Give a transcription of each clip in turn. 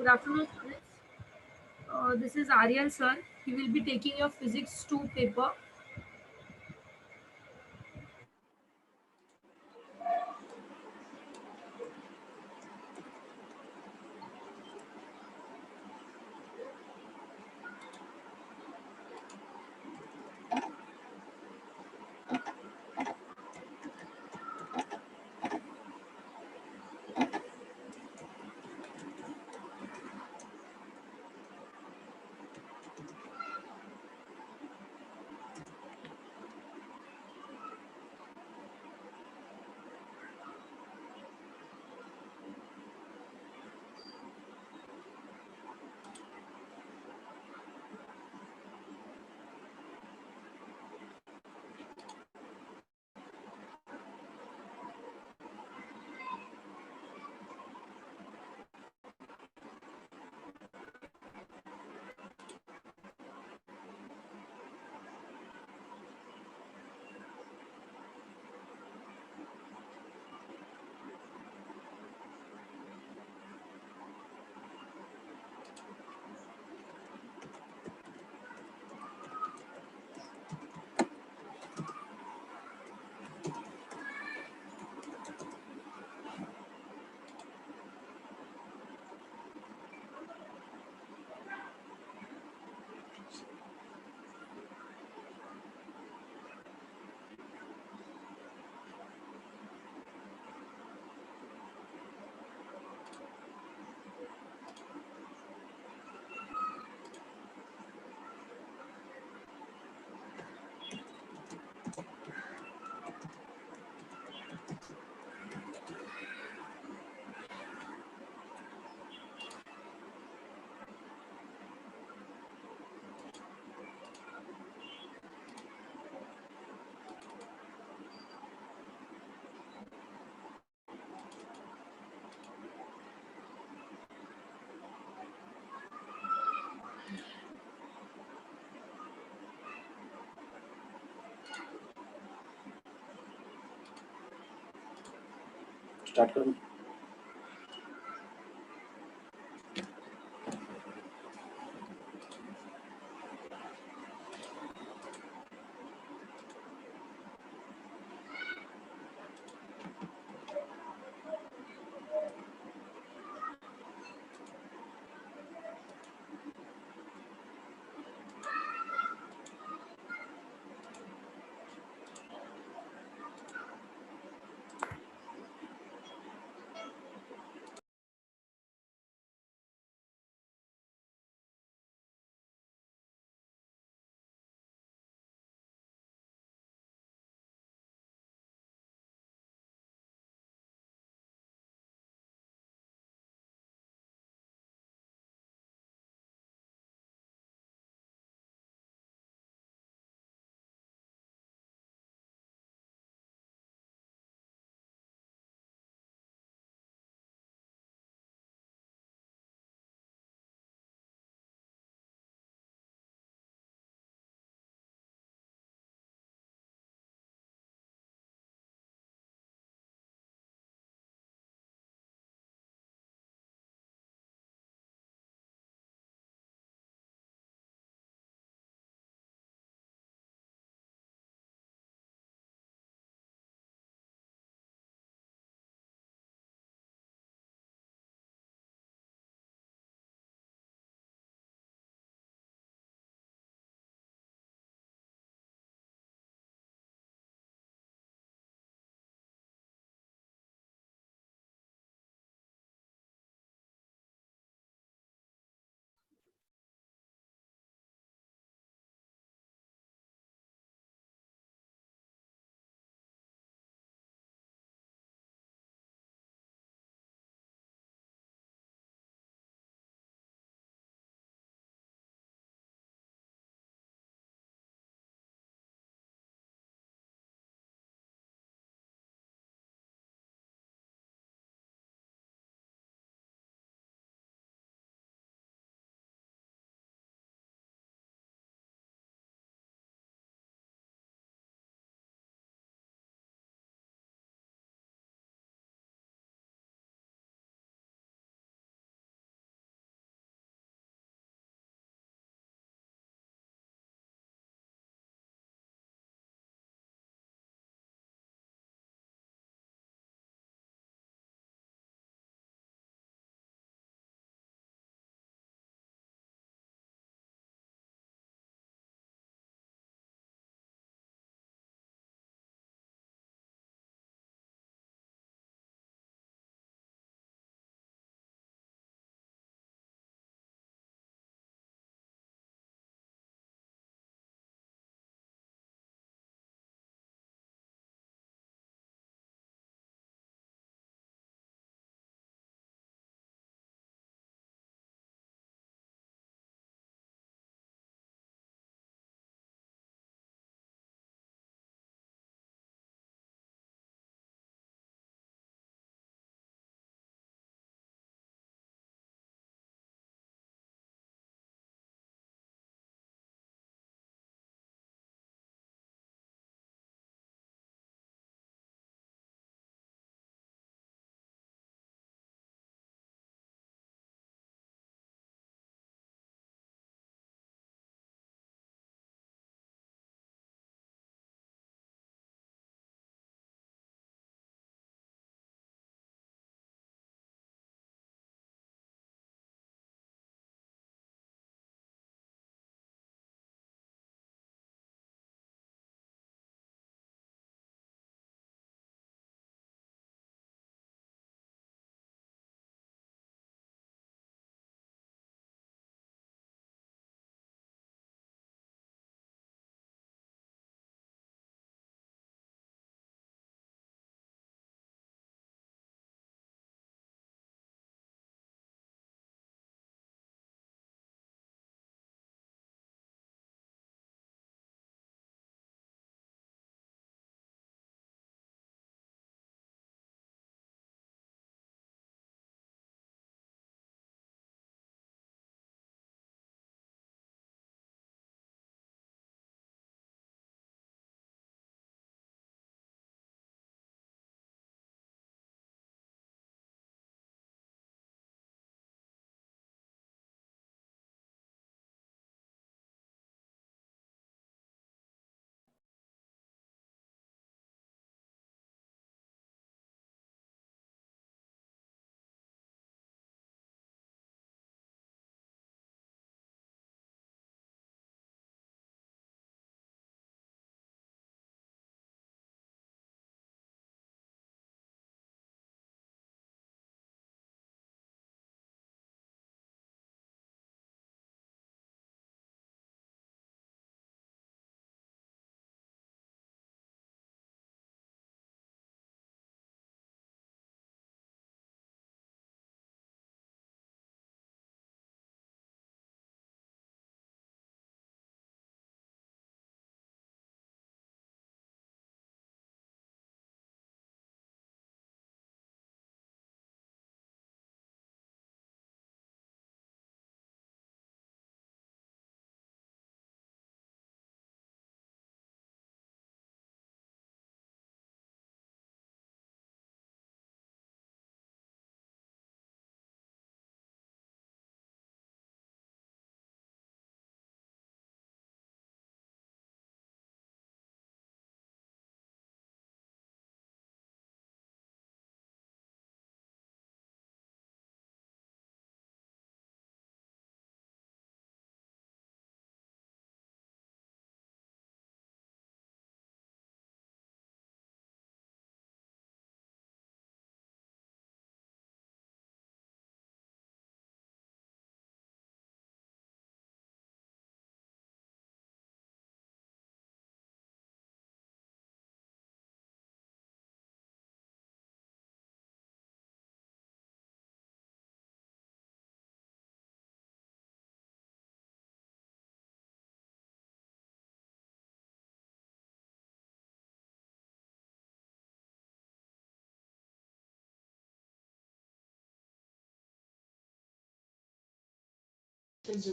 Good afternoon, students. This is Aryan sir. He will be taking your physics 2 paper. Start करूँ।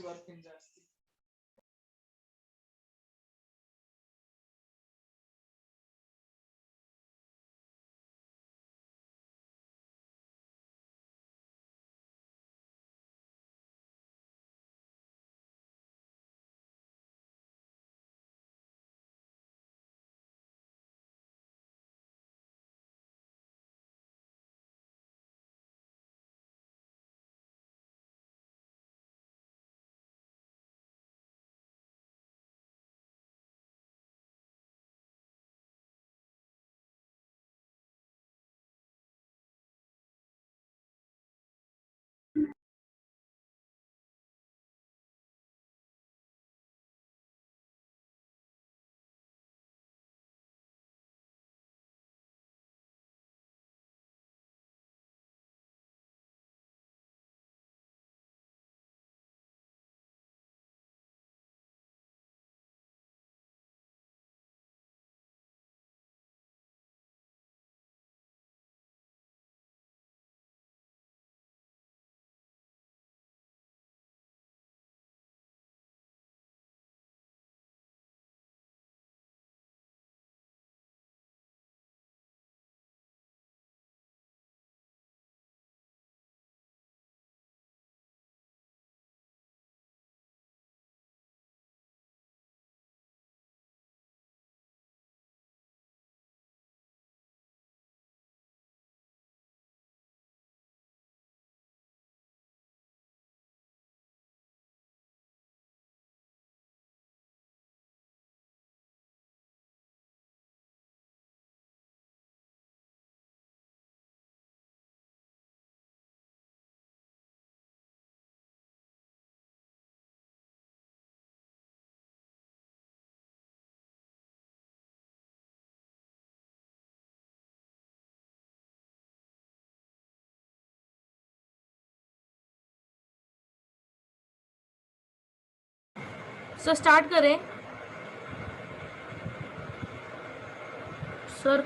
Working जास्ती. Sir start करें. Sir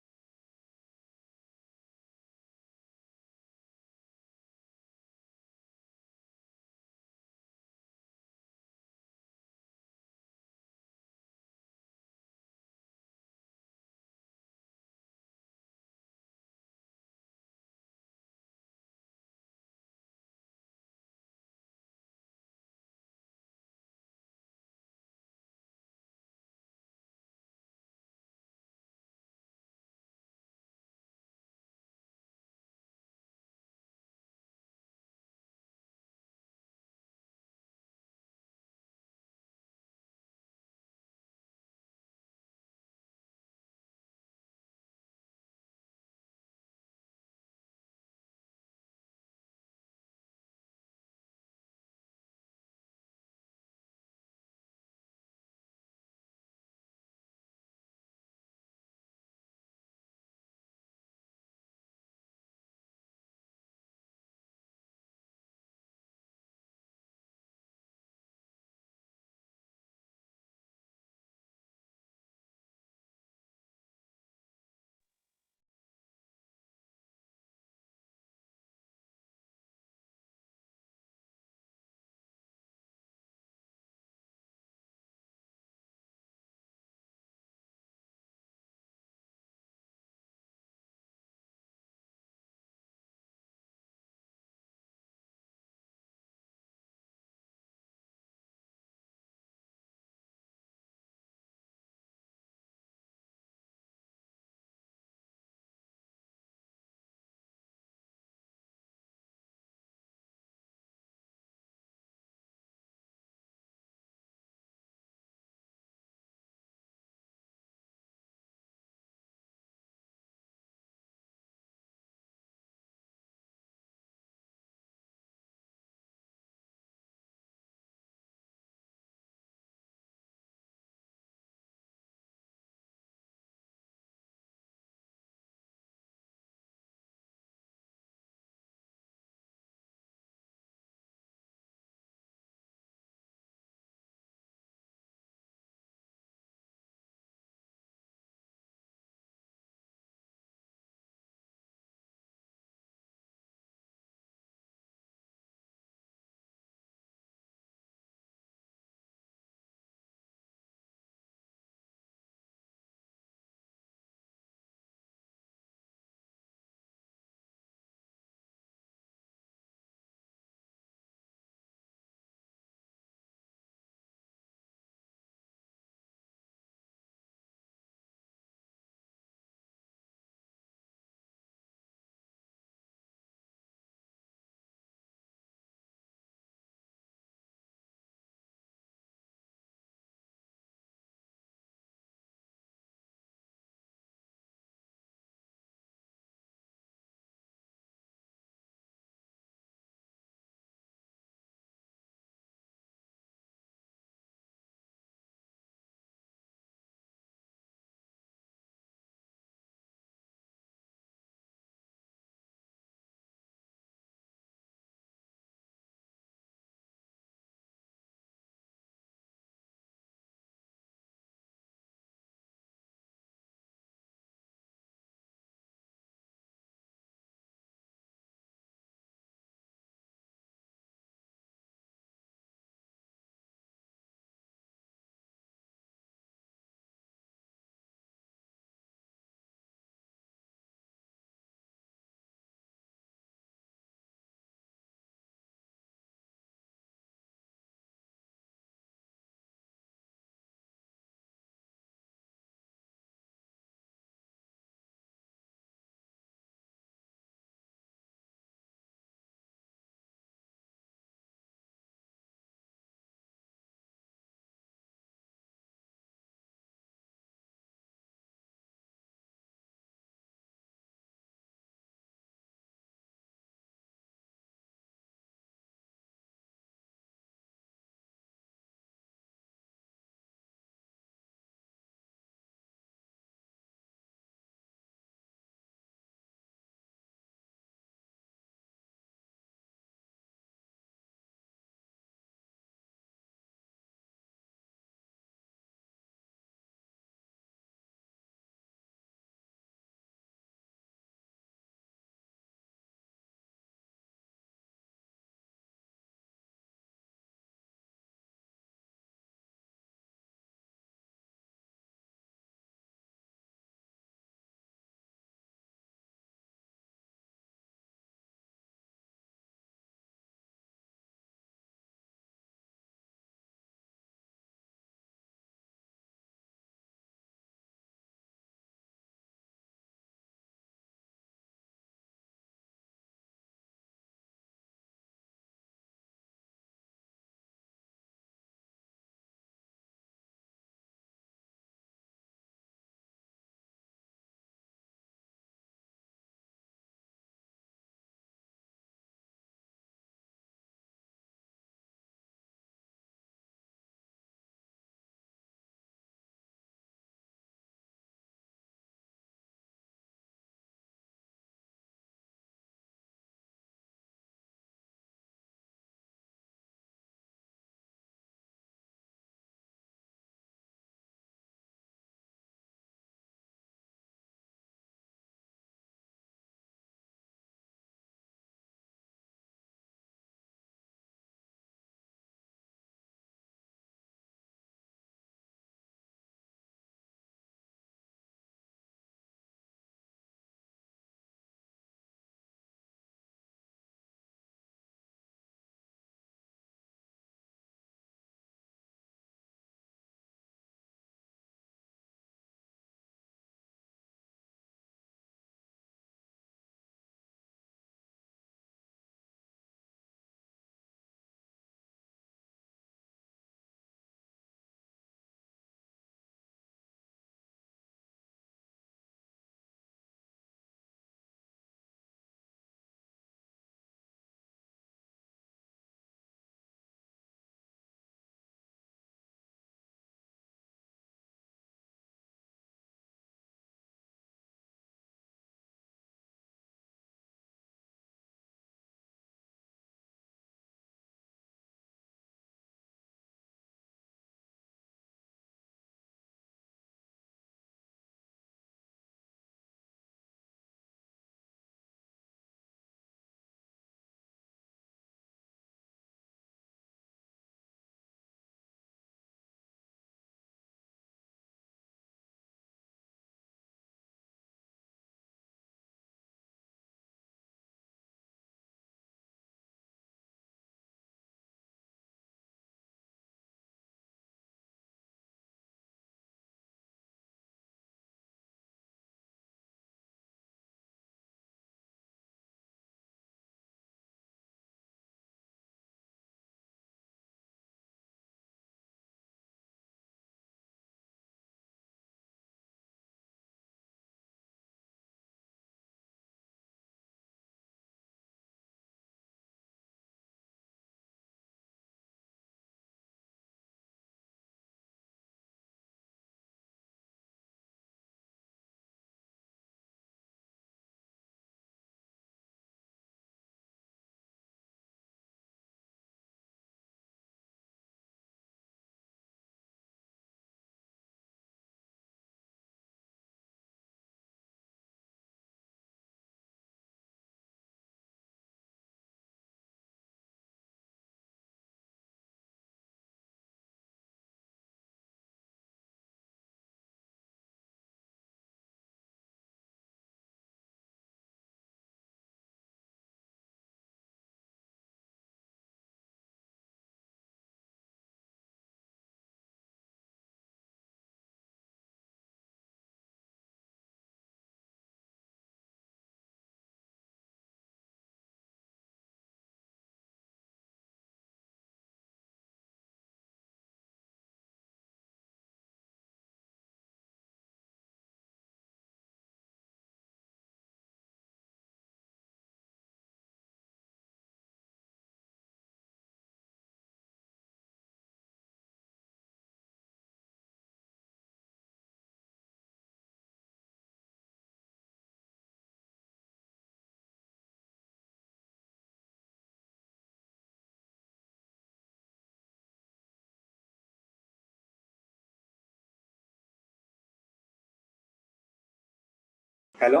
hello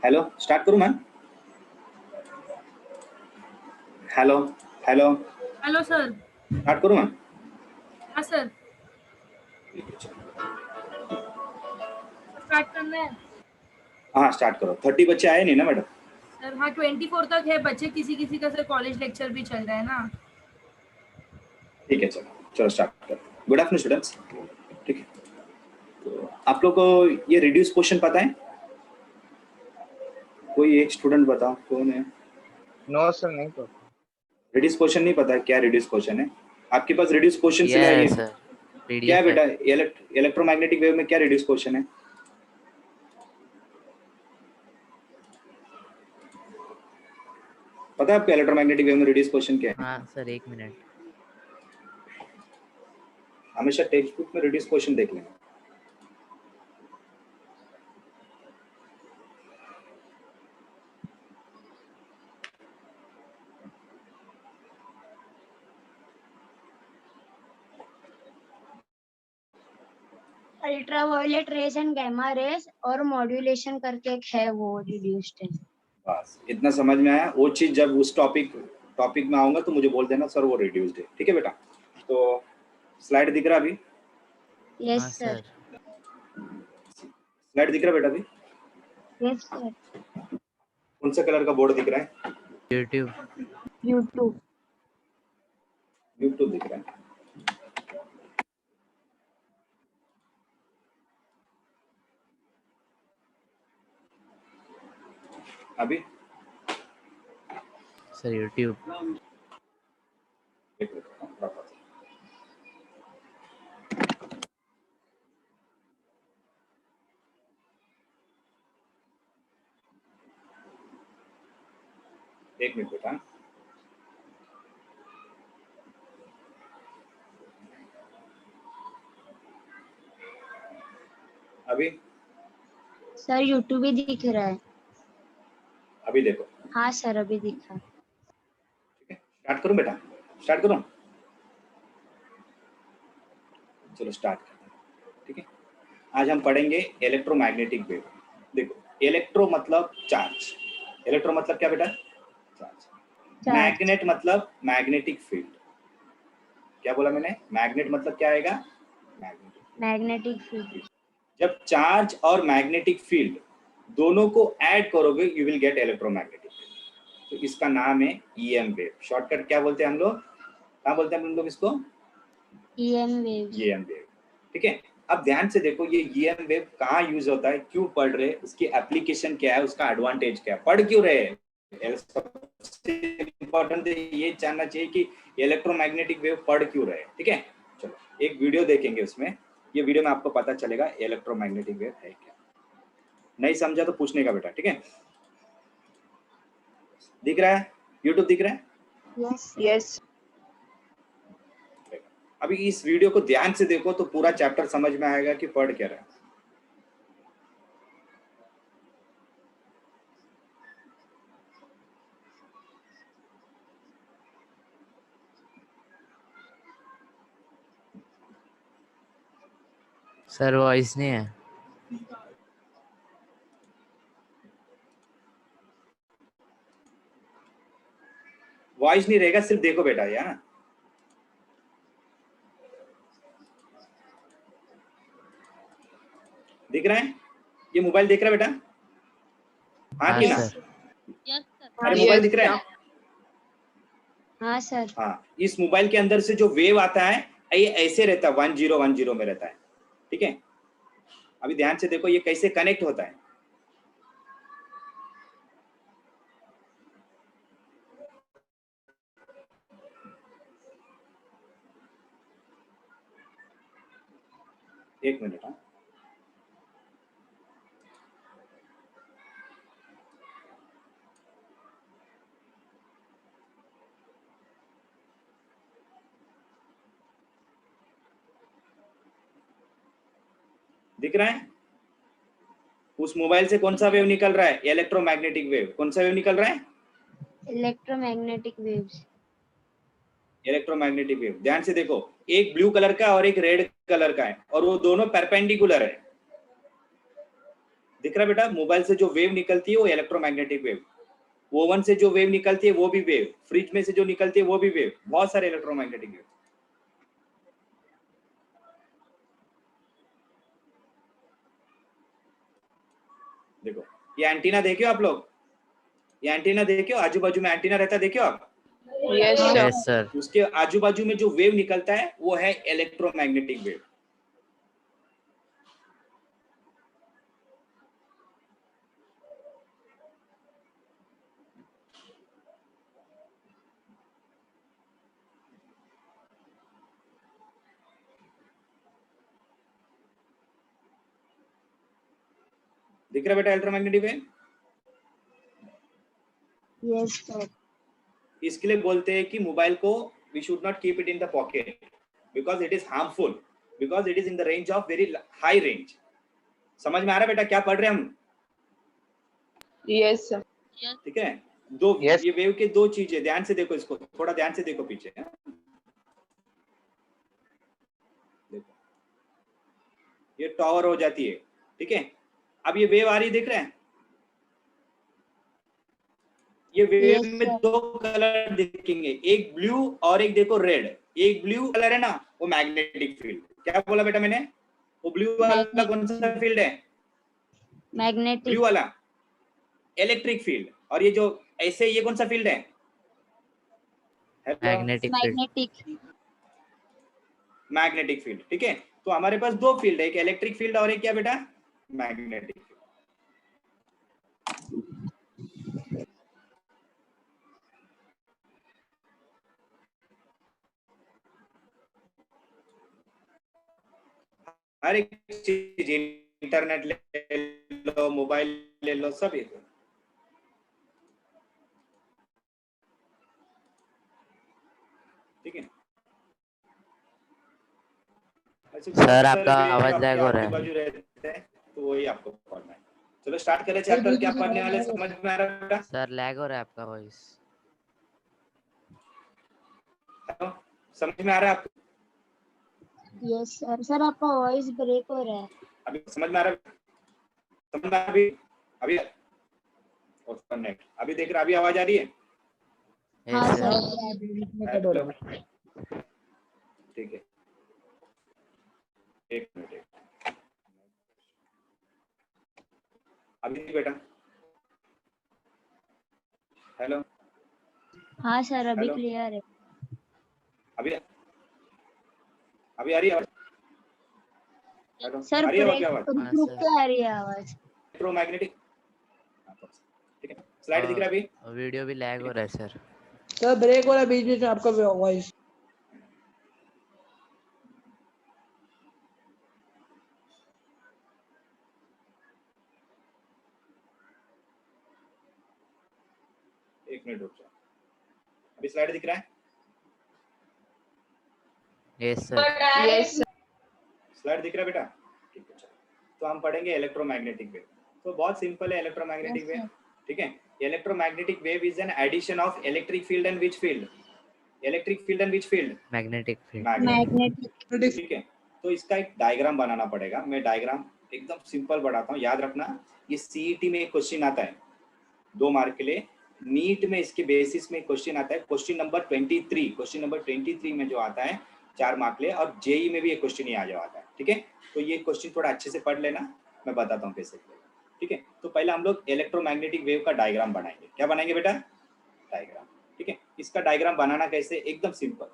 hello, start करूं ma'am? Hello hello, hello sir. Start करूं ma'am? हाँ sir, start करना है। हाँ start करो। 30 बच्चे आए नहीं ना मैडम? सर हाँ 24 तक है बच्चे, किसी किसी का सर कॉलेज लेक्चर भी चल रहा है ना। ठीक है, चलो चलो स्टार्ट करो। Good afternoon students. ठीक है, तो आप लोग को ये रिड्यूस क्वेश्चन पता है? कोई एक स्टूडेंट बताओ कौन है? नो सर, नहीं पता। रिड्यूस क्वेश्चन नहीं पता है? क्या रिड्यूस क्वेश्चन है आपके पास? रिड्यूस क्वेश्चन से है ये सर, क्या है पीडीएफ है। बेटा? इलेक्ट्रोमैग्नेटिक वेव में क्या रिड्यूस क्वेश्चन है? पता है आपको इलेक्ट्रोमैग्नेटिक वेव में रिड्यूस क्वेश्चन क्या है? हाँ सर, 1 मिनट। हमेशा टेक्स्ट बुक में रिड्यूस क्वेश्चन देख लेना। Ultraviolet rays and gamma rays और मॉड्यूलेशन करके एक है, वो रिड्यूस्ड है। बस इतना समझ में आया। वो चीज जब उस टॉपिक में आऊंगा तो मुझे बोल देना सर वो रिड्यूस्ड है। ठीक है बेटा? तो स्लाइड दिख रहा अभी? यस हाँ सर। स्लाइड दिख रहा बेटा अभी? Yes sir. कौन सा कलर का बोर्ड दिख रहा है? यूट्यूब। यूट्यूब। यूट्यूब दिख रहा है। अभी सर यूट्यूब। एक मिनट, वापस। एक मिनट बेटा। अभी सर यूट्यूब ही दिख रहा है। अभी देखो। हाँ सर, अभी दिखा। ठीक है, स्टार्ट करूं बेटा? स्टार्ट करूं? चलो स्टार्ट करते हैं। ठीक है, आज हम पढ़ेंगे इलेक्ट्रोमैग्नेटिक वेव। देखो, इलेक्ट्रो मतलब चार्ज। इलेक्ट्रो मतलब क्या बेटा? चार्ज। मैग्नेट मतलब मैग्नेटिक फील्ड। क्या बोला मैंने? मैग्नेट मतलब क्या आएगा? Magnetic field. जब चार्ज और मैग्नेटिक फील्ड दोनों को ऐड करोगे you will get electromagnetic wave. तो इसका नाम है ईएम वेव। शॉर्टकट क्या बोलते हैं हम लोग? क्या बोलते हैं हम लोग इसको? EM wave. EM wave. ठीक है, अब ध्यान से देखो ये ईएम वेव कहाँ यूज होता है, क्यों पढ़ रहे, उसकी एप्लीकेशन क्या है, उसका एडवांटेज क्या है, पढ़ क्यों रहे। सबसे इम्पोर्टेंट ये जानना चाहिए कि इलेक्ट्रोमैग्नेटिक वेव पढ़ क्यों रहे। ठीक है, चलो एक वीडियो देखेंगे, उसमें ये वीडियो में आपको पता चलेगा इलेक्ट्रोमैग्नेटिक वेव है क्या। नहीं समझा तो पूछने का बेटा। ठीक है, दिख रहा है? यूट्यूब दिख रहा है? Yes yes. अभी इस वीडियो को ध्यान से देखो तो पूरा चैप्टर समझ में आएगा कि पढ़ क्या रहा है। सर वॉइस नहीं है। वॉइस नहीं रहेगा, सिर्फ देखो बेटा। यार दिख रहा है? ये मोबाइल देख रहा है बेटा? हाँ हाँ कि ना? सर। अरे मोबाइल दिख रहा है? हाँ सर। हाँ, इस मोबाइल के अंदर से जो वेव आता है ये ऐसे रहता है, 1010 में रहता है। ठीक है, अभी ध्यान से देखो ये कैसे कनेक्ट होता है। एक मिनट। हाँ, दिख रहा है? उस मोबाइल से कौन सा वेव निकल रहा है? Electromagnetic wave. कौन सा वेव निकल रहा है? Electromagnetic waves. Electromagnetic wave. ध्यान से देखो, एक ब्लू कलर का और एक रेड कलर का है और वो दोनों परपेंडिकुलर है। दिख रहा है बेटा? मोबाइल से जो वेव निकलती है वो इलेक्ट्रोमैग्नेटिक वेव, ओवन से जो वेव निकलती है वो भी वेव, फ्रिज में से जो निकलती है वो भी वेव, बहुत सारे इलेक्ट्रोमैग्नेटिक वेव। देखो ये एंटीना देखे हो आप लोग? ये एंटीना देखे हो? आजू बाजू में एंटीना रहता है, देखे हो आप? Yes, sir. Yes sir. उसके आजू बाजू में जो वेव निकलता है वो है इलेक्ट्रोमैग्नेटिक वेव। दिख रहा है बेटा इलेक्ट्रोमैग्नेटिक वेव? Yes, sir. इसके लिए बोलते हैं कि मोबाइल को we should not keep it in the pocket because it is harmful, because it is in the range of very high range. समझ में आ रहा है बेटा क्या पढ़ रहे हैं हम? Yes, sir. ठीक है, दो Yes. ये वेव के दो चीजें, ध्यान से देखो इसको, थोड़ा ध्यान से देखो पीछे। देखो ये टावर हो जाती है, ठीक है। अब ये वेव आ रही दिख रहे हैं? ये वेव Yes, में sir. दो कलर दिखेंगे, एक ब्लू और एक देखो रेड। एक ब्लू कलर है ना, वो मैग्नेटिक फील्ड। क्या बोला बेटा मैंने? वो ब्लू वाला कौन सा फील्ड है? Magnetic. ब्लू वाला इलेक्ट्रिक फील्ड। और ये जो ऐसे ये कौन सा फील्ड है? Magnetic field. Magnetic. Magnetic field, ठीक है। तो हमारे पास दो फील्ड है, एक इलेक्ट्रिक फील्ड और एक क्या बेटा? Magnetic field. हर एक चीज, इंटरनेट ले लो, मोबाइल ले लो, सब ये ठीक है। सर आपका आवाज लैग हो रहा है। बाजू रहते हैं तो वही आपको पढ़ना है। चलो स्टार्ट करें चैप्टर। क्या पढ़ने वाले समझ में आ रहा है बेटा? सर लैग हो रहा है आपका वॉइस। समझ में आ रहा है आपको? Yes, sir. Sir, आपका वॉइस ब्रेक हो रहा है. अभी समझ में आ रहा है? समझ में आ रहा है अभी? अभी नेट अभी देख रहा, अभी आवाज आ रही है? हाँ यस सर. सर। ठीक है, एक मिनट। अभी बेटा हेलो? हाँ सर, अभी Hello? क्लियर है. अभी अभी आ रही है आवाज? हेलो, सर आ रही है ब्रेक आवाज? रुक हाँ, रुक सर। के आ रही है आवाज. इलेक्ट्रोमैग्नेटिक, ठीक है। स्लाइड दिख रहा है अभी? वीडियो भी लैग हो रहा है सर। सर ब्रेक हो रहा है बीच बीच में आपका वॉइस. एक मिनट रुक जाओ। अभी स्लाइड दिख रहा है? Yes sir. Yes, sir. Slide दिख रहा है बेटा? ठीक है, चलो। तो हम पढ़ेंगे इलेक्ट्रोमैग्नेटिक वेव। तो बहुत सिंपल है इलेक्ट्रोमैग्नेटिक वेव, ठीक है। Electromagnetic wave is an addition of electric field and which field? Electric field and which field? Magnetic field. Magnetic. ठीक है। तो इसका एक डायग्राम बनाना पड़ेगा। मैं डायग्राम एकदम सिंपल बढ़ाता हूँ, याद रखना। ये सीईटी में क्वेश्चन आता है 2 मार्क के लिए, नीट में इसके बेसिस में क्वेश्चन आता है, क्वेश्चन नंबर 23। क्वेश्चन नंबर 23 में जो आता है 4 मार्क ले, और जेई में भी एक क्वेश्चन ही आ जाता है, ठीक है। तो ये क्वेश्चन थोड़ा अच्छे से पढ़ लेना, मैं बताता हूँ कैसे, ठीक है। तो पहले हम लोग इलेक्ट्रोमैग्नेटिक वेव का डायग्राम बनाएंगे। क्या बनाएंगे बेटा? डायग्राम, ठीक है। इसका डायग्राम बनाना कैसे? एकदम सिंपल।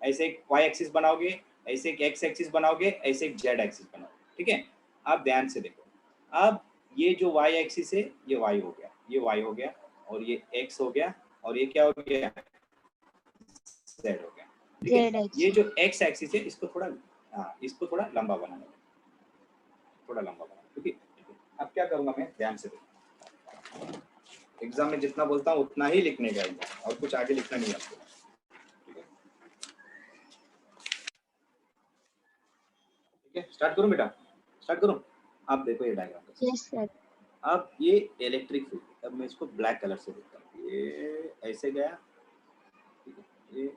ऐसे एक वाई एक्सिस बनाओगे, ऐसे एक एक्स एक्सिस बनाओगे, ऐसे एक जेड एक्सिस बनाओगे, ठीक है। आप ध्यान से देखो, अब ये जो वाई एक्सिस है ये वाई हो गया, ये वाई हो गया, और ये एक्स हो गया, और ये क्या हो गया? जेड हो गया, ठीक है। ZX. ये जो एक्स एक्सिस है इसको थोड़ा, हाँ, इसको थोड़ा लंबा बनाना, थोड़ा लंबा बनाना, ठीक है। अब क्या करूंगा मैं, ध्यान से देखो। एग्जाम में जितना बोलता हूँ उतना ही लिखने का है, और कुछ आगे लिखना नहीं है आपको, ठीक है। स्टार्ट करूं बेटा? स्टार्ट करूं? आप देखो ये डायग्राम। Yes sir. अब ये इलेक्ट्रिक फील्ड, अब मैं इसको ब्लैक कलर से देता हूँ। ये ऐसे गया, ठीक है।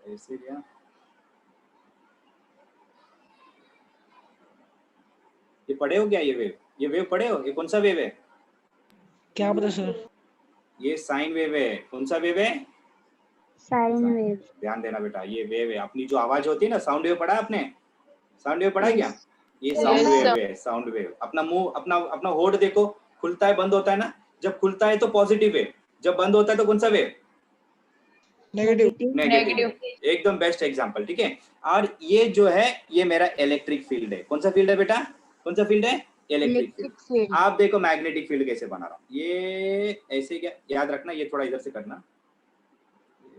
ऐसे गया, ये पढ़े हो क्या? ये वेव पढ़े हो? ये कौन सा वेव है? क्या पता सर? ये साइन वेव है। कौन सा वेव है? Sine wave. ध्यान देना बेटा, ये वेव है। अपनी जो आवाज होती है ना, साउंड वेव पढ़ा आपने? साउंड वेव पढ़ा है क्या? ये साउंड वेव है, साउंड वेव। अपना मुंह, अपना अपना होठ देखो, खुलता है बंद होता है ना। जब खुलता है तो पॉजिटिव वेव, जब बंद होता है तो कौन सा वेव? नेगेटिव। नेगेटिव। एकदम बेस्ट एग्जांपल, ठीक है। और ये जो है, ये मेरा इलेक्ट्रिक फील्ड है। कौन सा फील्ड है बेटा? कौन सा फील्ड है? Electric field. फील्ड। आप देखो मैग्नेटिक फील्ड कैसे बना रहा हूँ। ये ऐसे क्या, याद रखना, ये थोड़ा इधर से करना,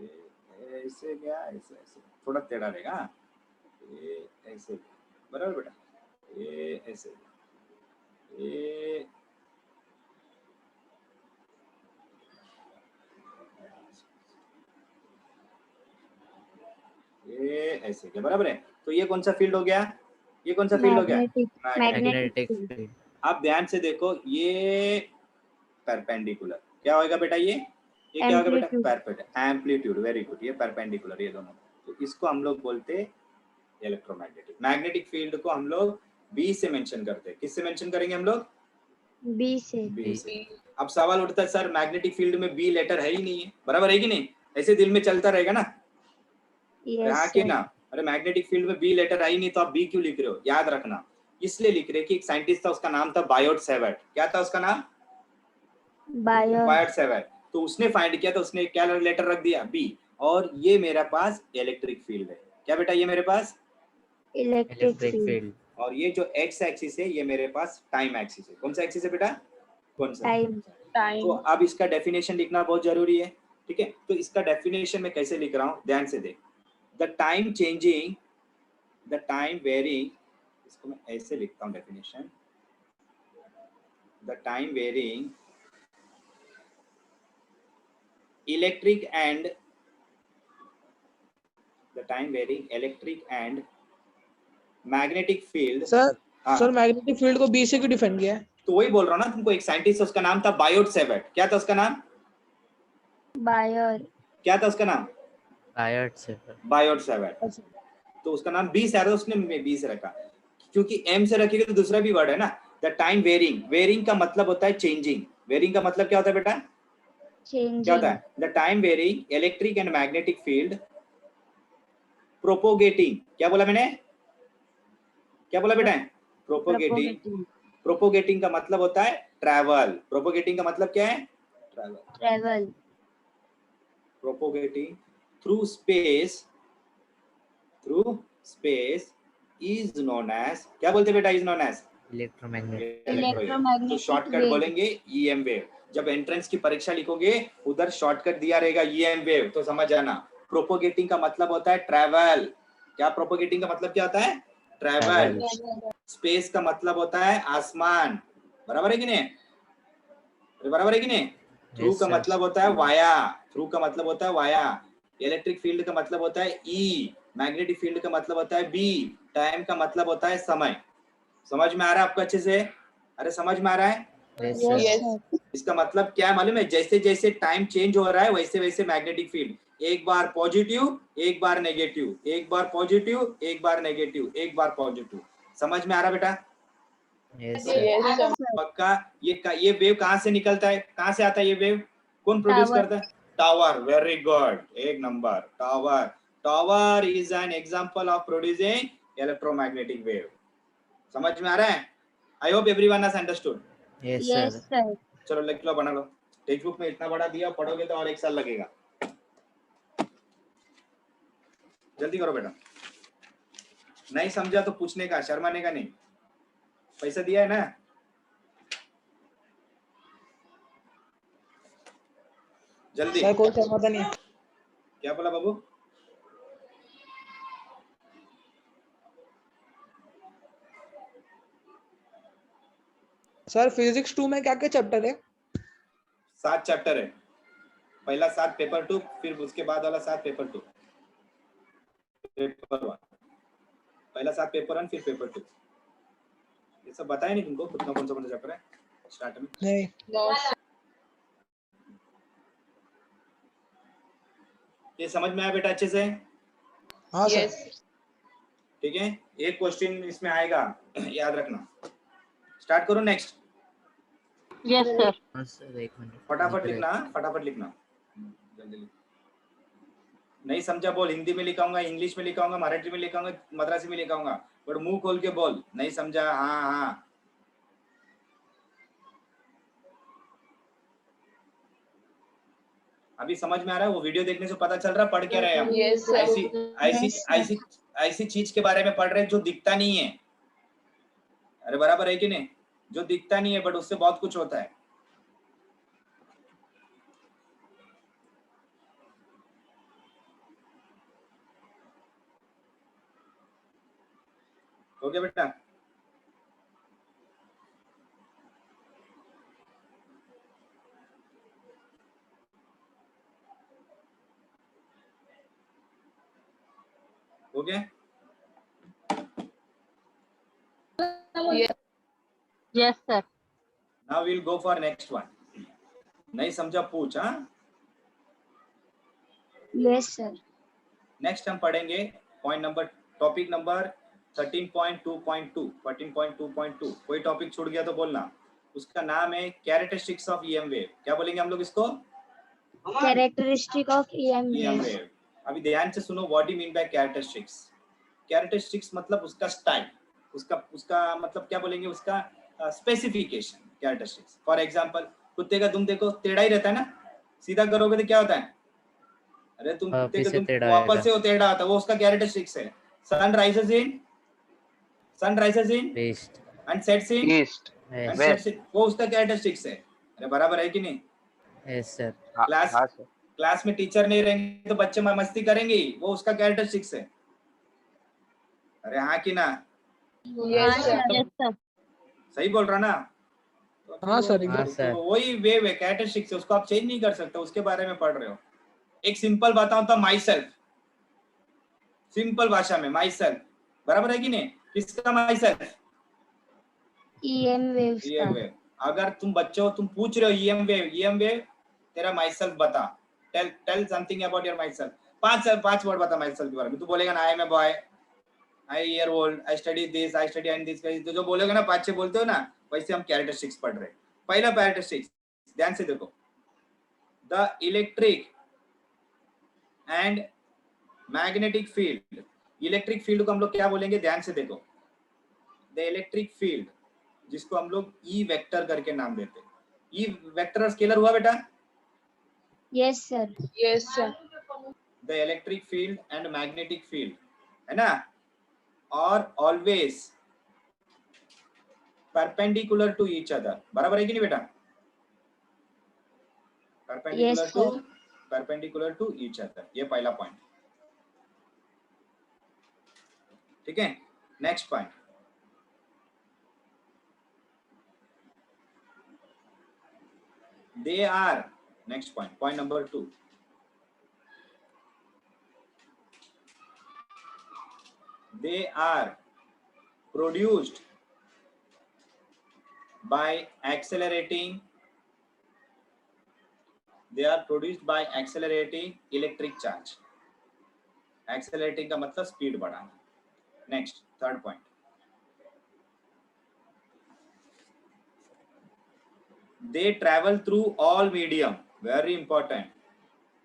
ये ऐसे क्या, ऐसे ऐसे थोड़ा टेढ़ा रहेगा, ये ऐसे, बराबर बेटा? ये ऐसे, ये ऐसे क्या, बराबर है? तो ये कौन सा फील्ड हो गया? ये कौन सा फील्ड हो गया? Magnetic. Magnetic. Magnetic field. Field. आप ध्यान से देखो, ये परपेंडिकुलर क्या होएगा बेटा? ये क्या होगा बेटा? Amplitude। Perpendicular. Amplitude, very good. ये परपेंडिकुलर, ये दोनों। तो इसको हम लोग बोलते इलेक्ट्रोमैग्नेटिक। मैग्नेटिक फील्ड को हम लोग बी से मेंशन करते हैं। किससे मेंशन करेंगे हम लोग? बी से। बी से। अब सवाल उठता है, सर मैग्नेटिक फील्ड में बी लेटर है ही नहीं है, बराबर है कि नहीं? ऐसे दिल में चलता रहेगा ना, यस कि सर। ना? अरे मैग्नेटिक फील्ड में बी लेटर आई नहीं तो आप बी क्यों लिख रहे हो? याद रखना, इसलिए लिख रहे कि एक साइंटिस्ट था, उसका नाम था बायोट सेवर्ट। क्या था उसका नाम? Biot Savart. तो उसने फाइंड किया, तो उसने क्या लेटर रख दिया? बी। और ये मेरे पास इलेक्ट्रिक फील्ड है। क्या बेटा? ये मेरे पास इलेक्ट्रिक इलेक्ट्रिक फील्ड। फील्ड। और ये जो एक्स एक्सिस है, ये मेरे पास टाइम एक्सिस है। कौन सा एक्सिस है बेटा? कौन सा? टाइम। तो अब इसका डेफिनेशन लिखना बहुत जरूरी है, ठीक है? तो इसका डेफिनेशन मैं कैसे लिख रहा हूँ, ध्यान से देख। The time changing, the time varying, इसको मैं ऐसे लिखता हूँ definition. The time varying electric and, the time varying electric and magnetic field. Sir हाँ, सर मैग्नेटिक फील्ड को बी से क्यों डिफाइन किया है? तो वही बोल रहा हूँ ना तुमको। एक साइंटिस्ट, उसका नाम था बायोट सेवर्ट। क्या था उसका नाम? बायर। क्या था उसका नाम? Biot Savart. Biot Savart. तो उसका नाम बी से आ रहा, उसने बी से रखा, क्योंकि एम से रखेगा तो दूसरा भी वर्ड है ना। द टाइम वेरिंग, वेरिंग का मतलब होता है चेंजिंग। वेरिंग का मतलब क्या होता है बेटा? क्या होता चेंजिंग। है? The time varying electric and magnetic field propagating. क्या बोला मैंने? क्या बोला बेटा? प्रोपोगेटिंग। प्रोपोगेटिंग का मतलब होता है ट्रैवल। प्रोपोगेटिंग का मतलब क्या है? Travel. Travel. Propagating through space, through space is known as, क्या बोलते बेटा? Is known as electromagnetic. Electromagnetic. तो शॉर्टकट बोलेंगे ईएम वेव। जब एंट्रेंस की परीक्षा लिखोगे, उधर शॉर्टकट दिया रहेगा ईएम वेव, तो समझ जाना। प्रोपोगेटिंग का मतलब होता है ट्रैवल। क्या प्रोपोगेटिंग का मतलब क्या होता है? ट्रैवल। स्पेस का मतलब होता है आसमान। बराबर है कि नहीं? बराबर है कि नहीं? थ्रू का मतलब होता है वाया। थ्रू का मतलब होता है वाया। इलेक्ट्रिक फील्ड का मतलब होता है ई। मैग्नेटिक फील्ड का मतलब होता है बी। टाइम का मतलब होता है समय। समझ में आ रहा है आपको अच्छे से? अरे समझ में आ रहा है? यस। इसका मतलब क्या मालूम है? जैसे जैसे टाइम चेंज हो रहा है, वैसे वैसे मैग्नेटिक फील्ड एक बार पॉजिटिव, एक बार नेगेटिव, एक बार पॉजिटिव, एक बार नेगेटिव, एक बार पॉजिटिव। समझ में आ रहा बेटा? पक्का। ये वेव कहाँ से निकलता है? कहाँ से आता है ये वेव? कौन प्रोड्यूस टावर। करता है? टावर। वेरी गुड, एक number. Tower. Tower is an example of producing electromagnetic wave. समझ में आ रहा है? I hope everyone has understood. Yes yes sir. Sir. चलो लिख लो, बना लो। टेक्स्ट बुक में इतना बड़ा दिया, पढ़ोगे तो और 1 साल लगेगा। जल्दी करो बेटा। नहीं समझा तो पूछने का, शर्माने का नहीं। पैसा दिया है ना? जल्दी। सर कोई शर्माता नहीं है। क्या बोला बाबू? सर फिजिक्स 2 में क्या क्या चैप्टर है? 7 चैप्टर है। पहला 7 पेपर 2, फिर उसके बाद वाला 7 पेपर 2। पेपर 1, पहला 7 पेपर 1, फिर पेपर 2। ये सब बताया नहीं तुमको? कितना कौन सा चैप्टर है स्टार्ट में? नहीं। ये समझ में आया बेटा अच्छे से? हाँ सर। ठीक है, एक क्वेश्चन इसमें आएगा, याद रखना। स्टार्ट करो नेक्स्ट। Yes sir. हाँ सर, एक मिनट फटाफट लिखना, फटाफट लिखना, जल्दी लिख। नहीं समझा बोल, हिंदी में लिखाऊंगा, इंग्लिश में लिखाऊंगा, मराठी में लिखाऊंगा, मद्रासी में लिखाऊंगा, बट मुंह खोल के बोल। नहीं समझा? हाँ हाँ। अभी समझ में आ रहा है? वो वीडियो देखने से पता चल रहा है पढ़ क्या रहे हैं हम। Yes, ऐसी ऐसी Yes, sir. ऐसी ऐसी चीज के बारे में पढ़ रहे हैं जो दिखता नहीं है। अरे बराबर है कि नहीं? जो दिखता नहीं है बट उससे बहुत कुछ होता है। हो गया बेटा? हो गया? Yes sir. Now will go for next one. नहीं समझा पूछ। हाँ, यस सर। नेक्स्ट हम पढ़ेंगे पॉइंट नंबर, टॉपिक नंबर 13.2.2 14.2.2। कोई टॉपिक छूट गया तो बोलना। उसका नाम है कैरेक्टरिस्टिक्स ऑफ ईएम वेव। क्या बोलेंगे हम लोग इसको? Characteristic of EM EM wave. Wave. अभी ध्यान से सुनो, what do mean by characteristics. Characteristics मतलब उसका स्टाइल, उसका उसका मतलब क्या बोलेंगे, उसका स्पेसिफिकेशन। कैरेक्टरिस्टिक्स फॉर एग्जांपल, कुत्ते का दुम देखो टेढ़ा ही रहता है ना, सीधा करोगे तो क्या होता है? अरे तुम कुत्ते का पीछे दुम टेढ़ा वापस होएगा। से वो टेढ़ा आता है, वो उसका कैरेक्टरिस्टिक्स है। Sun rises in west. And sets in east and yes west. Sets in, वो उसका कैरेक्टरिस्टिक्स है। अरे बराबर है कि नहीं? Yes sir. क्लास हाँ सर। क्लास में टीचर नहीं रहेंगे तो बच्चे मस्ती करेंगे ही, वो उसका कैरेक्टरिस्टिक्स है। अरे हाँ कि ना? Yes sir. Yes sir. सही बोल रहा ना? हाँ सर, हाँ एकदम। सर। तो वही वेव है, कैरेक्टरिस्टिक्स है, उसको आप चेंज नहीं कर सकते, उसके बारे में पढ़ रहे हो। एक सिंपल बताऊं तो माई सेल्फ, सिंपल भाषा में माई सेल्फ, बराबर है कि नहीं? किसका my self? EM waves EM का। वेव। अगर तुम बच्चे हो, तुम पूछ रहे हो ईएम वेव तेरा माई सेल्फ बता, tell tell something about your myself. पांच वर्ड बता माई सेल्फ के बारे में। तू बोलेगा ना, I am a boy, I year old, I study this, I study and this, तो जो बोलोगे ना, 5-6 बोलते हो ना, वैसे हम कैरेक्टरिस्टिक्स पढ़ रहे हैं। पहला कैरेक्टरिस्टिक्स, ध्यान से देखो, the electric and magnetic field. Electric field को हम लोग क्या बोलेंगे? ध्यान से देखो, द इलेक्ट्रिक फील्ड, जिसको हम लोग ई वेक्टर करके नाम देते हैं। ई वेक्टर स्केलर हुआ बेटा? Yes sir. Yes, sir. The electric field and magnetic field, है ना, और always perpendicular to each other. बराबर है कि नहीं बेटा? Yes, sir. Perpendicular to each other, ये पहला पॉइंट। ठीक है, next point, they are, next point number 2, they are produced by accelerating electric charge। accelerating का मतलब स्पीड बढ़ाना। Next, third point, they travel through all medium, very important।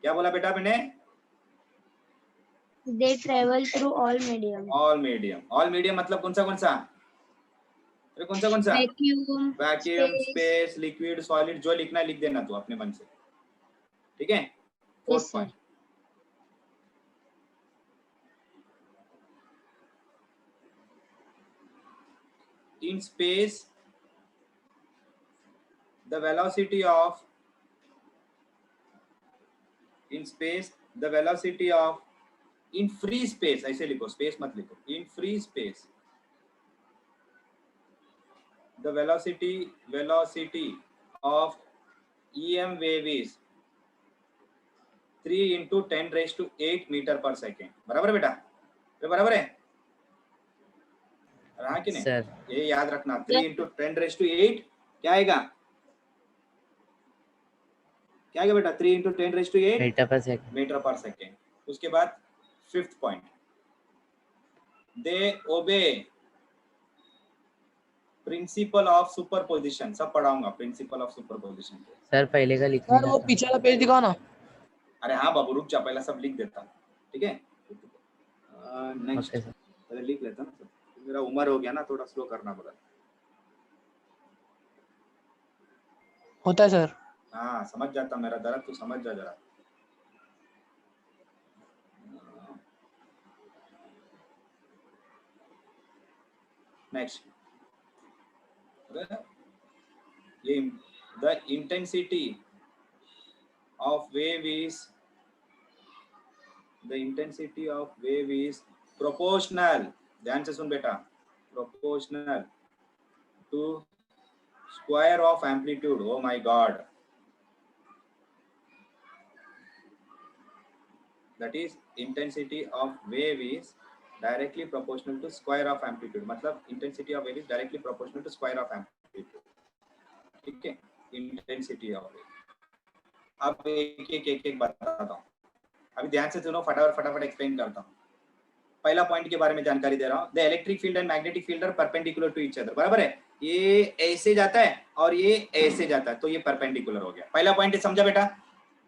क्या बोला बेटा मैंने? They travel through all medium. all medium मतलब कौन सा? अरे कौन सा? Vacuum, vacuum, space. Space, liquid, solid, जो लिखना लिख देना तू अपने मन से। ठीक है, fourth Yes, sir. Point, in space the velocity of in free space, ऐसे लिखो, स्पेस मत लिखो, in free space the velocity of EM wave is 3 into 10⁸ meter per second। बराबर है बेटा? ये बराबर है? रहा कि नहीं? सर। ये याद रखना, 3 into 10⁸ क्या आएगा? क्या आएगा बेटा? 3 into 10⁸ मीटर पर सेकंड। मीटर पर सेकेंड। उसके बाद फिफ्थ पॉइंट, दे ओबे प्रिंसिपल ऑफ सुपरपोजिशन, सब पढ़ाऊंगा प्रिंसिपल ऑफ सुपरपोजिशन। सर पहले का लिखने सर का वो था। पीछे वाला पेज दिखाओ ना। अरे हाँ बाबू रुक जा, पहला सब लिख देता हूँ, ठीक है। Next okay sir. पहले लिख लेता ना सब, मेरा उम्र हो गया ना, थोड़ा स्लो करना पड़ा। होता है सर। हाँ समझ जाता मेरा दर्द, तू समझ जा जरा। नेक्स्ट, ये the intensity of wave is proportional, ध्यान से सुन बेटा, proportional to square of amplitude. Oh my god, that is intensity of wave is directly proportional to square of amplitude, मतलब intensity of wave is directly proportional to square of amplitude, ठीक है। intensity of wave, अब एक बताता हूँ, अभी ध्यान से सुनो, फटाफट एक्सप्लेन करता हूँ। पहला पॉइंट के बारे में जानकारी दे रहा हूँ, the electric field and magnetic field are perpendicular to each other, बराबर है। ये ऐसे जाता है और ये ऐसे जाता है, तो ये परपेंडिकुलर हो गया। पहला पॉइंट समझा बेटा,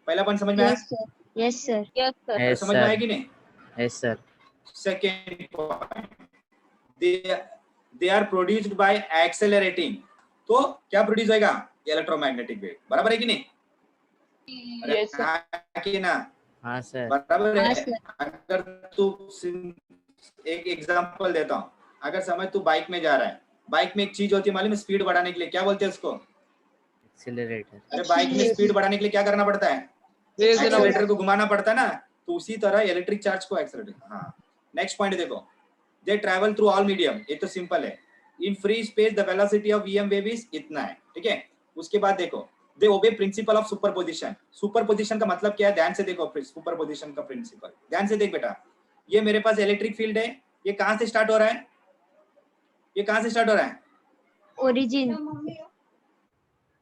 पहला पॉइंट समझ में आया? Yes sir. यस समझ में आया सर। कि नहीं? Yes sir. Second point, they are produced by accelerating, तो क्या प्रोड्यूस होगा? इलेक्ट्रोमैग्नेटिक वेव, बराबर है कि नहीं? Yes sir. हाँ कि ना? हाँ सर। बराबर हाँ है। सर। अगर तू एक एग्जांपल देता हूँ, अगर समझ तू बाइक में जा रहा है, बाइक में एक चीज होती है मालूम है, स्पीड बढ़ाने के लिए क्या बोलते हैं उसको? एक्सीलरेटर। अरे बाइक में स्पीड बढ़ाने के लिए क्या करना पड़ता है? रेस देना एक्सेलरेटर पड़ेगा। को घुमाना पड़ता है ना, तो उसी तरह इलेक्ट्रिक चार्ज को एक्सेलरेट। हाँ, नेक्स्ट पॉइंट देखो, they travel through all medium, ये तो सिंपल है। In free space the velocity of EM wave is इतना है, ठीक है। उसके बाद देखो, दे ओबे प्रिंसिपल ऑफ सुपरपोजिशन। सुपरपोजिशन का मतलब क्या है? ध्यान से देखो, सुपरपोजिशन का प्रिंसिपल ध्यान से देख बेटा। ये मेरे पास इलेक्ट्रिक फील्ड है, ये कहां से स्टार्ट हो रहा है? ये कहां से स्टार्ट हो रहा है? ओरिजिन।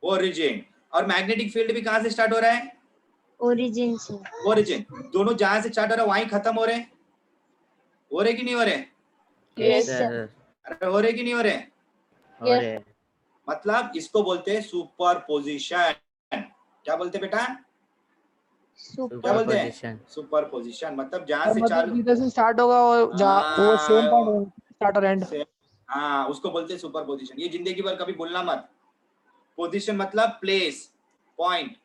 ओरिजिन। और मैग्नेटिक फील्ड भी कहां से स्टार्ट हो रहा है? ओरिजिन से। ओरिजिन। दोनों जहां से स्टार्ट हो रहा है वहीं खत्म हो रहे हैं, हो रहे कि नहीं हो रहे? Yes Yes, sir. अरे हो रहे कि नहीं हो रहे? और मतलब इसको बोलते हैं सुपरपोजिशन। क्या बोलते बेटा? क्या बोलते हैं? सुपरपोजिशन। सुपरपोजिशन, मतलब जहां और से मतलब चालू, जिधर से स्टार्ट होगा वो जहाँ वो सेम पॉइंट स्टार्ट और एंड। हाँ उसको बोलते हैं सुपरपोजिशन। ये जिंदगी भर कभी भूलना मत। पोजीशन मतलब प्लेस, पॉइंट,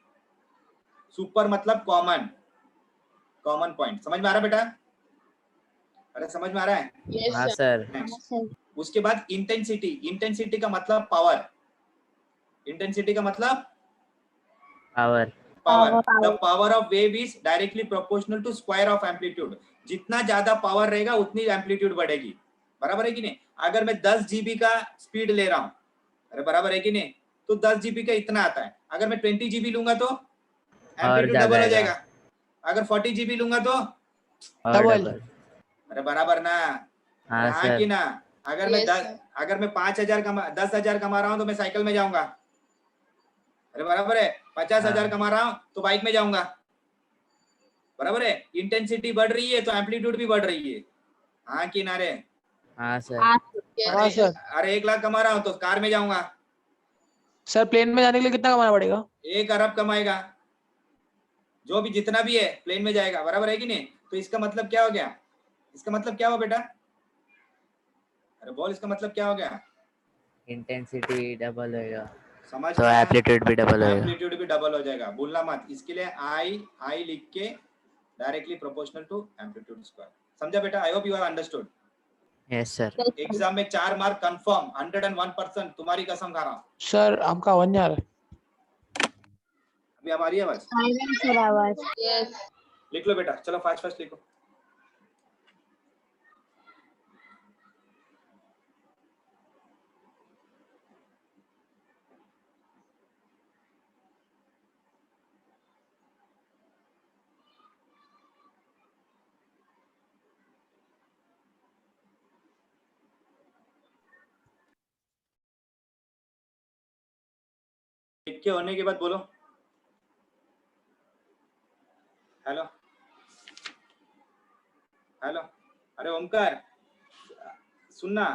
सुपर मतलब कॉमन, कॉमन पॉइंट। समझ में आ रहा है बेटा? अरे समझ में आ रहा है? हाँ सर। नेक्स्ट, उसके बाद इंटेंसिटी। इंटेंसिटी का मतलब पावर। इंटेंसिटी का मतलब power. Power. The power of wave is directly proportional to square of amplitude. जितना ज्यादा पावर रहेगा उतनी एम्पलीट्यूड बढ़ेगी, बराबर है कि नहीं? अगर मैं 10 जीबी का स्पीड ले रहा हूँ, अरे बराबर है कि नहीं, तो 10 जीबी का इतना आता है। अगर मैं 20 जीबी लूंगा तो एम्पलीट्यूड डबल हो जाएगा। अगर 40 जीबी लूंगा तो और डबल। अरे बराबर ना? हाँ हाँ सर। कि ना? अगर मैं अगर मैं 5,000 10,000 कमा रहा हूँ तो मैं साइकिल में जाऊंगा, अरे बराबर है। 50,000 हाँ। कमा रहा हूँ तो बाइक में जाऊंगा, बराबर है। इंटेंसिटी बढ़ रही है तो एम्पलीट्यूड भी बढ़ रही है, हाँ कि ना रे? हाँ सर। हाँ सर। अरे 1 लाख कमा रहा हूँ तो कार में जाऊंगा, सर प्लेन में जाने के लिए कितना कमाना पड़ेगा? 1 अरब कमाएगा, जो भी जितना भी है प्लेन में जाएगा, बराबर है कि नहीं? तो इसका मतलब क्या हो गया? इसका मतलब क्या हुआ बेटा? अरे बोल, इसका मतलब क्या हो गया? इंटेंसिटी डबल होएगा समझ तो में आया? एम्पलीट्यूड भी डबल होएगा। एम्पलीट्यूड भी डबल हो जाएगा, भूलना मत। इसके लिए आई लिख के directly proportional to amplitude square. समझा बेटा? I hope you have understood. Yes sir. Exam में 4 मार्क कंफर्म, 101%, तुम्हारी कसम खा रहा हूँ। सर आपका आवाज नहीं आ रहा है। अभी अब आ रही है बस? सर आवाज। लिख लो बेटा, चलो फास्ट लिखो। लिख के होने के बाद बोलो हेलो हेलो। अरे ओमकार, सुनना,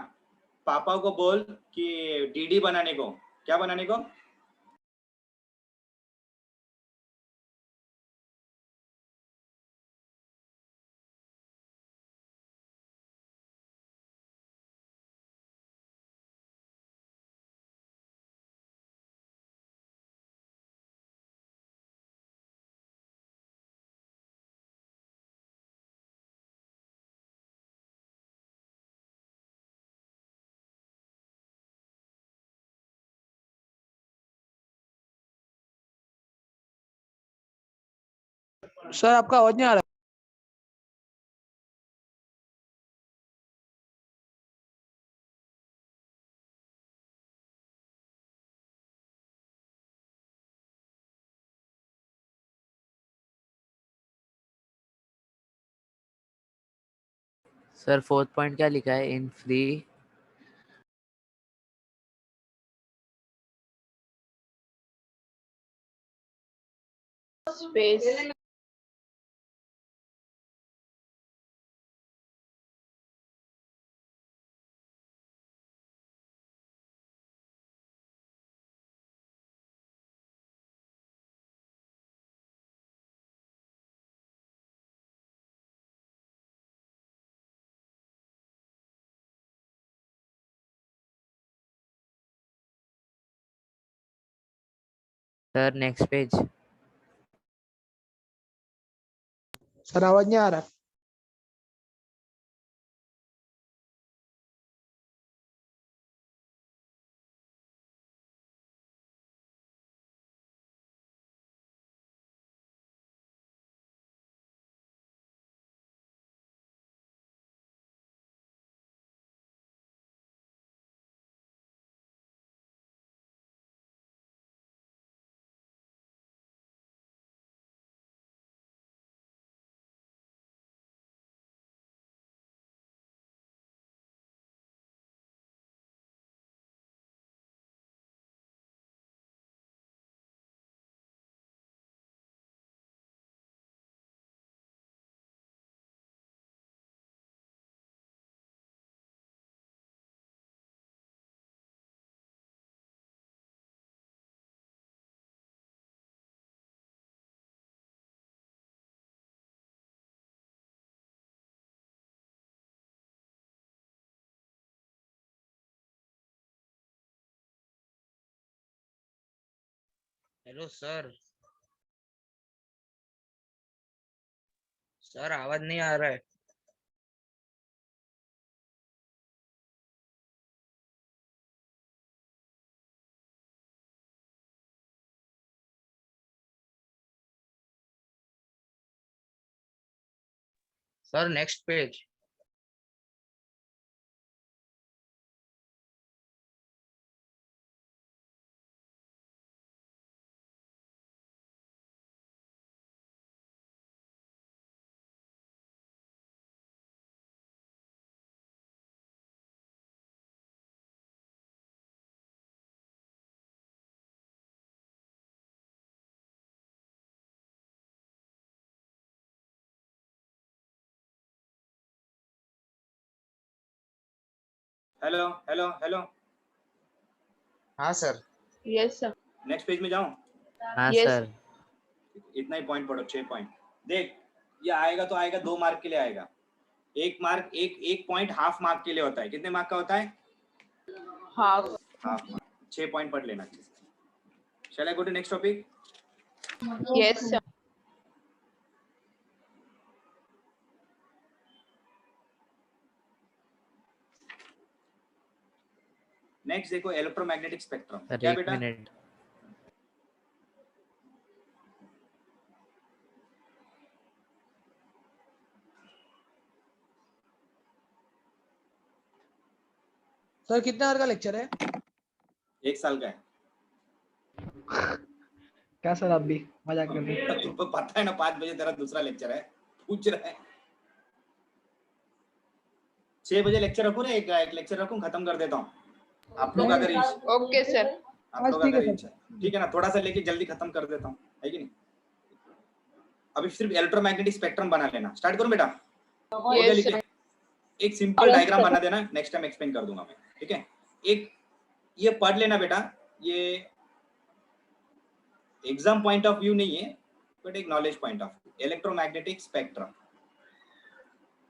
पापा को बोल कि डीडी बनाने को, क्या बनाने को? सर आपका आवाज नहीं आ रहा। सर 4th पॉइंट क्या लिखा है? In free space. Sir next page. Sir आवाज नहीं आ रहा। Hello sir. सर आवाज नहीं आ रहा है। Sir next page. Hello hello hello, हाँ sir. Yes, sir. Next page में जाऊं? हाँ Yes. सर। इतना ही पॉइंट पढ़ो, 6 पॉइंट। देख, ये आएगा तो आएगा 2 मार्क के लिए आएगा। 1 मार्क, एक पॉइंट हाफ मार्क के लिए होता है। कितने मार्क का होता है? Half. Half mark. 6 पॉइंट पढ़ लेना। Shall I go to next topic? Yes, sir. Next देखो, इलेक्ट्रोमैग्नेटिक स्पेक्ट्रम। सर क्या एक बेटा? मिनट। सर कितने आवर का लेक्चर है? 1 साल का है। क्या सर आप भी मजाक कर रहे हैं? तुमको पता है ना 5 बजे तेरा दूसरा लेक्चर है, पूछ रहा है। 6 बजे लेक्चर रखूं ना, एक लेक्चर रखूं, खत्म कर देता हूं। आप लोग अगर Okay, sir. आप लोग ठीक है अगर सर। ठीक है ना, थोड़ा सा लेके जल्दी खत्म कर देता हूं, है कि नहीं? अभी सिर्फ इलेक्ट्रोमैग्नेटिक स्पेक्ट्रम बना लेना। स्टार्ट करूं बेटा? हो गया Yes, लिखे? sir. एक सिंपल Yes, डायग्राम sir. बना देना, नेक्स्ट टाइम एक्सप्लेन कर दूंगा मैं, ठीक है। एक ये पढ़ लेना बेटा, ये एग्जाम पॉइंट ऑफ व्यू नहीं है बट एक knowledge point of view. Electromagnetic spectrum,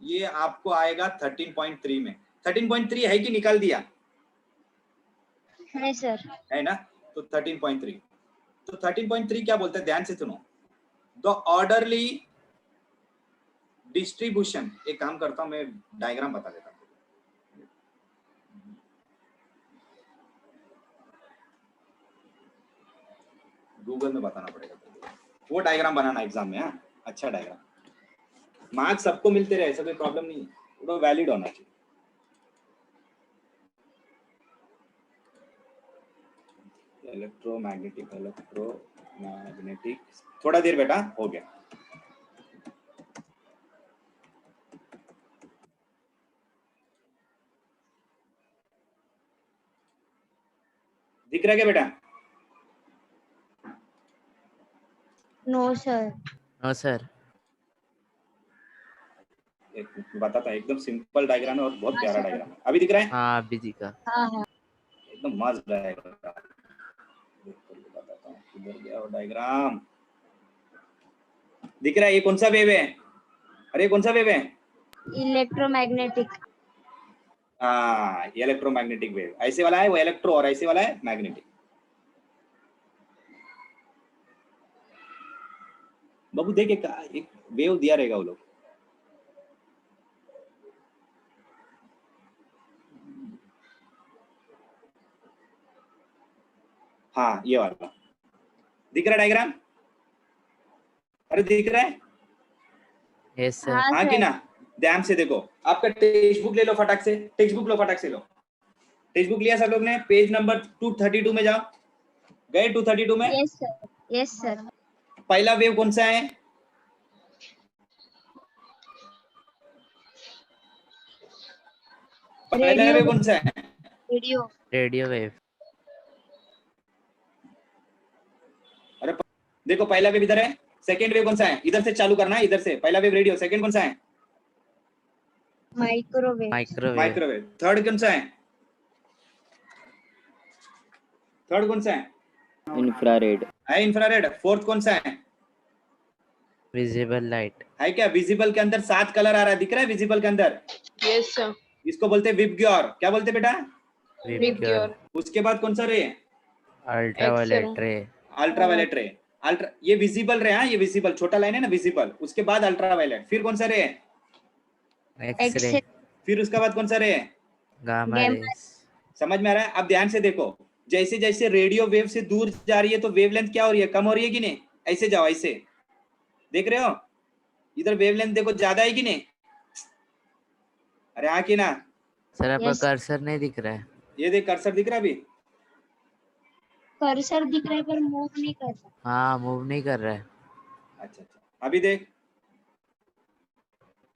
ये आपको आएगा 13.3 में। 13.3 है कि निकाल दिया है सर। है ना, तो 13.3, तो 13.3 क्या बोलते हैं, ध्यान से सुनो। द ऑर्डरली डिस्ट्रीब्यूशन, एक काम करता हूं मैं डायग्राम बता देता हूं, गूगल में बताना पड़ेगा, वो डायग्राम बनाना एग्जाम में। हाँ, अच्छा डायग्राम, मार्क्स सबको मिलते रहे, ऐसा कोई प्रॉब्लम नहीं है, वो वैलिड होना चाहिए। इलेक्ट्रोमैग्नेटिक, थोड़ा देर बेटा, हो गया। दिख रहा है क्या बेटा? No sir. No sir. एक बताता हूं, एकदम सिंपल डायग्राम है और बहुत हाँ, प्यारा सर। डायग्राम है। अभी दिख रहा है? हाँ अभी दिखा। हाँ हाँ। एकदम मस्त डायग्राम। बताता हूँ, किधर गया वो डायग्राम? दिख रहा है? ये कौन सा वेव है? अरे कौन सा वेव है? इलेक्ट्रोमैग्नेटिक। हाँ, इलेक्ट्रोमैग्नेटिक वेव। ऐसे वाला है वो इलेक्ट्रो, और ऐसे वाला है मैग्नेटिक। बाबू देख, एक वेव दिया रहेगा वो लोग। हाँ ये वाला दिख रहा है डायग्राम? अरे दिख रहा है? Yes sir. हाँ हाँ कि सर। ना? ध्यान से देखो, आपका टेक्स्ट बुक ले लो, फटाक से टेक्स्ट बुक लो, फटाक से लो। टेक्स्ट बुक लिया सब लोग ने? पेज नंबर 232 में जाओ। गए 232 में? Yes sir. Yes sir. पहला वेव कौन सा है? पहला रेडियो। वेव कौन सा है? रेडियो। Radio wave. अरे देखो, पहला वेव इधर है, सेकंड वेव कौन सा है? इधर से चालू करना है, इधर से। पहला वेव रेडियो, सेकंड कौन सा है? माइक्रोवेव। माइक्रोवेव। माइक्रोवेव। थर्ड कौन सा है? थर्ड कौन सा है? इंफ्रारेड है इंफ्रारेड। फोर्थ कौन सा है? Visible light. है क्या? विजिबल के अंदर 7 कलर आ रहा है, दिख रहा है विजिबल के अंदर? Yes, sir. इसको बोलते हैं विबग्योर। क्या बोलते हैं बेटा? Vigor. उसके बाद कौन सा रे? अल्ट्रावायलेट रे। अल्ट्रावायलेट रे। अल्ट्रा, ये विजिबल रे। हाँ, ये विजिबल छोटा लाइन है ना, विजिबल। उसके बाद अल्ट्रावायलेट, फिर कौन सा रे? X ray. एक्स। फिर उसके बाद कौन सा रे? Gamma Gamma। रेस। समझ में आ रहा है? अब ध्यान से देखो, जैसे जैसे रेडियो वेव से दूर जा रही है तो वेवलेंथ क्या हो रही है? कम हो रही है कि नहीं? ऐसे जाओ, ऐसे देख रहे हो? इधर वेवलेंथ देखो, ज्यादा है कि नहीं? अरे हाँ कि ना? सर आपका Yes. कर्सर नहीं दिख रहा है। ये देख, कर्सर दिख रहा है अभी? कर्सर दिख रहा है पर मूव नहीं कर रहा। हाँ मूव नहीं कर रहा है। अच्छा अच्छा, अभी देख।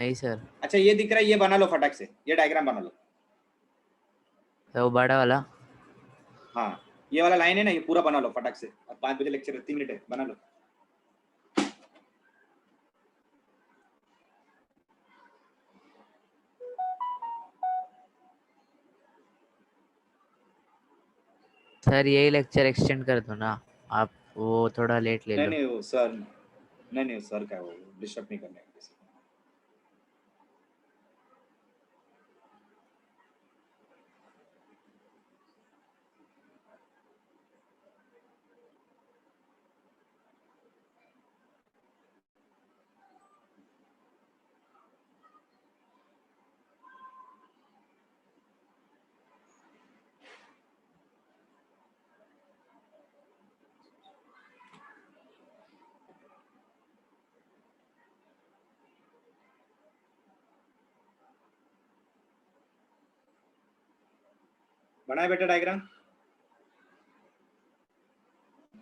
नहीं सर। अच्छा ये दिख रहा है, ये बना लो फटाक से, ये डायग्राम बना लो। तो वो बड़ा वाला। हाँ, ये वाला लाइन है ना, ये पूरा बना लो फटाक से। अब 5 बजे लेक्चर है, 3 मिनट है, बना लो। सर यही लेक्चर एक्सटेंड कर दो ना आप, वो थोड़ा लेट ले नहीं लो। नहीं वो सर, नहीं सर क्या, वो डिस्टर्ब नहीं करने किसी को। बनाए बेटा डायग्राम?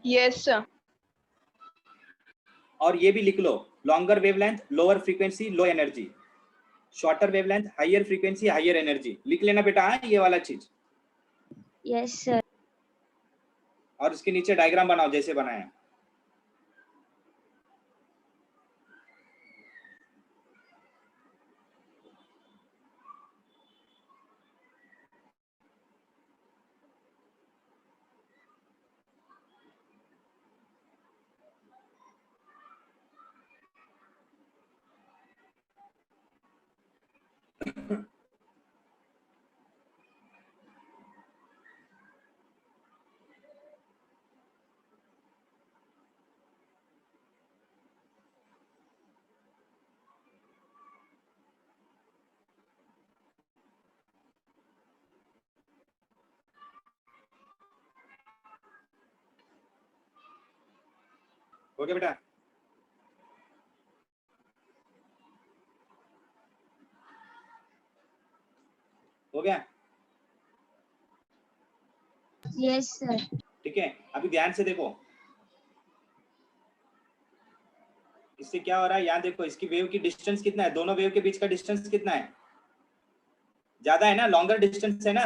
Yes, sir. और ये भी लिख लो, longer wavelength lower frequency low energy, shorter wavelength higher frequency higher energy. लिख लेना बेटा, हाँ, ये वाला चीज। Yes sir. और उसके नीचे डायग्राम बनाओ जैसे बनाया। हो गया बेटा? हो गया? Yes sir. ठीक है, अभी ध्यान से देखो, इससे क्या हो रहा है, यहाँ देखो, इसकी वेव की डिस्टेंस कितना है, दोनों वेव के बीच का डिस्टेंस कितना है, ज्यादा है ना, लॉन्गर डिस्टेंस है ना?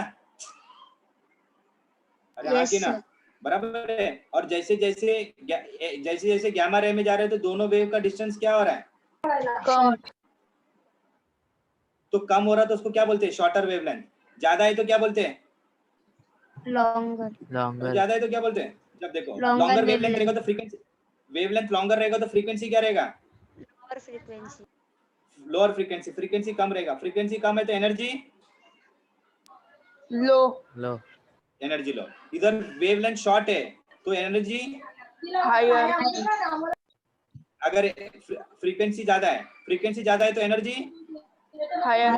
अरे हाँ यस कि ना, सर। बराबर है। और जैसे जैसे जैसे जैसे गामा रे में जा रहे हैं तो दोनों वेव का डिस्टेंस क्या हो रहा है, कम। तो कम हो रहा है तो उसको क्या बोलते हैं, शॉर्टर वेवलेंथ। ज्यादा है तो क्या बोलते हैं, लॉन्गर। लॉन्गर ज्यादा है तो क्या बोलते हैं, जब देखो Longer लॉन्गर वेवलेंथ wavelength. रहेगा तो फ्रीक्वेंसी, वेवलेंथ लॉन्गर रहेगा तो फ्रीक्वेंसी क्या रहेगा, lower frequency. Lower frequency, frequency कम रहेगा, फ्रीक्वेंसी कम है तो energy low. Low energy low. इधर वेवलेंथ शॉर्ट है तो एनर्जी, हायर। अगर फ्रीक्वेंसी ज्यादा है, फ्रीक्वेंसी ज्यादा है तो एनर्जी हायर।